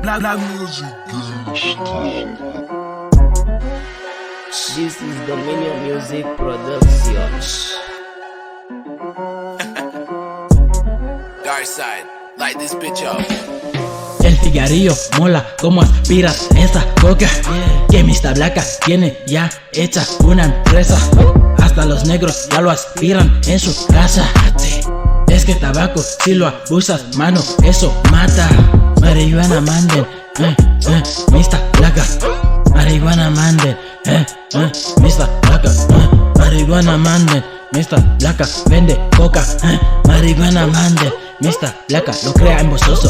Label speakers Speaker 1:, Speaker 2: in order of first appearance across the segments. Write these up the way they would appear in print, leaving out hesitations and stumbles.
Speaker 1: Black music.
Speaker 2: This is Dominion Music Productions.
Speaker 1: Dark side, light this bitch up.
Speaker 3: El cigarrillo mola como aspiras esa coca que Mr. Blacka tiene ya hecha una empresa. Hasta los negros ya lo aspiran en su casa. Es que tabaco si lo abusas, mano, eso mata. Marihuana manden, Mr. Blacka. Marihuana manden, Mr. Blacka. Marihuana manden, Mr. Blacka vende coca. Marihuana manden, Mr. Blacka lo crea embozoso.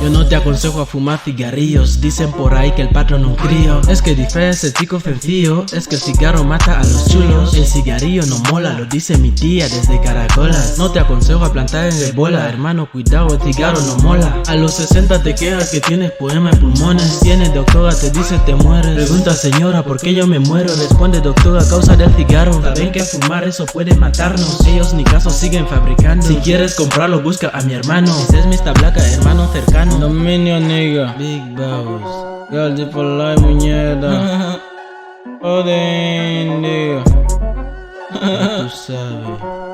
Speaker 3: Yo no te aconsejo a fumar cigarrillos. Dicen por ahí que el patrón un crío. Es que diferencia el chico sencillo. Es que el cigarro mata a los chulos. El cigarrillo no mola, lo dice mi tía desde Caracolas. No te aconsejo a plantar en Ebola. Hermano, cuidado, el cigarro no mola. A los 60 te quejas que tienes poema en pulmones. Tienes doctora, te dice te mueres. Pregunta señora, ¿por qué yo me muero? Responde doctora, a causa del cigarro. Saben que fumar eso puede matarnos. Ellos ni caso siguen fabricando. Si quieres comprarlo, busca a mi hermano. Ese es Mr. Blacka, hermano cercano.
Speaker 4: Dominion nigga,
Speaker 3: Big Boss.
Speaker 4: Galdi for life muñeca. Joder nigga.
Speaker 3: Tú sabes.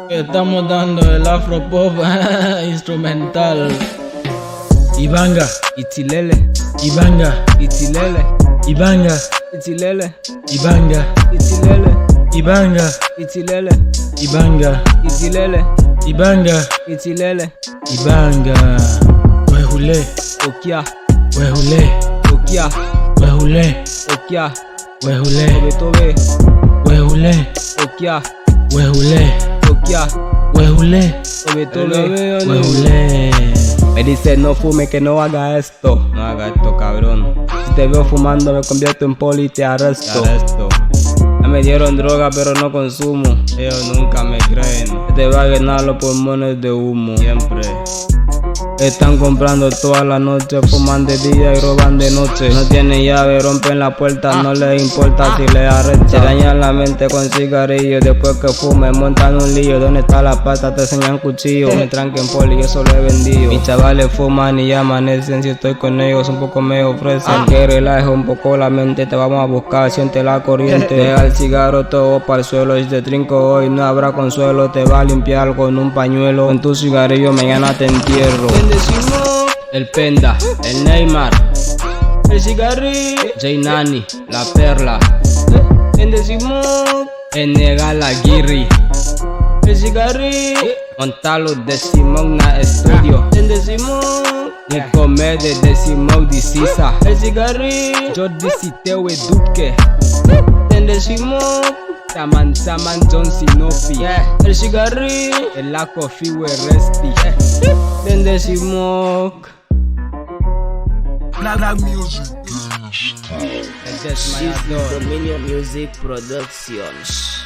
Speaker 4: Estamos dando el afro pop instrumental.
Speaker 3: Ibanga,
Speaker 4: Ichilele,
Speaker 3: Ibanga,
Speaker 4: Ichilele,
Speaker 3: Ibanga,
Speaker 4: Ichilele,
Speaker 3: Ibanga,
Speaker 4: Ichilele,
Speaker 3: Ibanga,
Speaker 4: Ichilele,
Speaker 3: Ibanga,
Speaker 4: Ichilele,
Speaker 3: Ibanga,
Speaker 4: Ichilele,
Speaker 3: Ibanga. Wehule,
Speaker 4: Okia,
Speaker 3: wehule,
Speaker 4: Okia,
Speaker 3: wehule,
Speaker 4: Okia,
Speaker 3: wehule,
Speaker 4: Obetobe,
Speaker 3: wehule,
Speaker 4: Okia,
Speaker 3: wehule,
Speaker 4: Okia,
Speaker 3: wehule,
Speaker 4: Obetobe,
Speaker 3: wehule.
Speaker 4: Me dice no fume, que no haga esto. No haga esto, cabrón. Si te veo fumando me convierto en poli y te arresto. Ya me dieron droga pero no consumo. Ellos nunca me creen. Te va a llenar los pulmones de humo. Siempre. Están comprando toda la noche, fuman de día y roban de noche. No tienen llave, rompen la puerta, no les importa si les arrestan. Se dañan la mente con cigarrillos, después que fumen montan un lío. ¿Dónde está la pata? Te enseñan cuchillo. Me tranquen poli, eso lo he vendido. Mis chavales fuman y ya amanecen, si estoy con ellos un poco me ofrecen. Que relaje un poco la mente, te vamos a buscar, siente la corriente. Deja el cigarro todo para el suelo, si te trinco hoy no habrá consuelo. Te va a limpiar con un pañuelo, con tu cigarrillo mañana te entierro. El Penda, el Neymar, el cigarrillo, J Nani, la Perla, el Negala Guirri, el cigarrillo, Montalo de Simón na estudio, Nicomede de Simón de Sisa, el cigarrillo, Jordi Citeo Eduque, Saman John Sinopi, el cigarrillo, el Laco Fiwe Resti, Dende Smoke.
Speaker 1: Black music.
Speaker 2: This is Dominion Music Productions.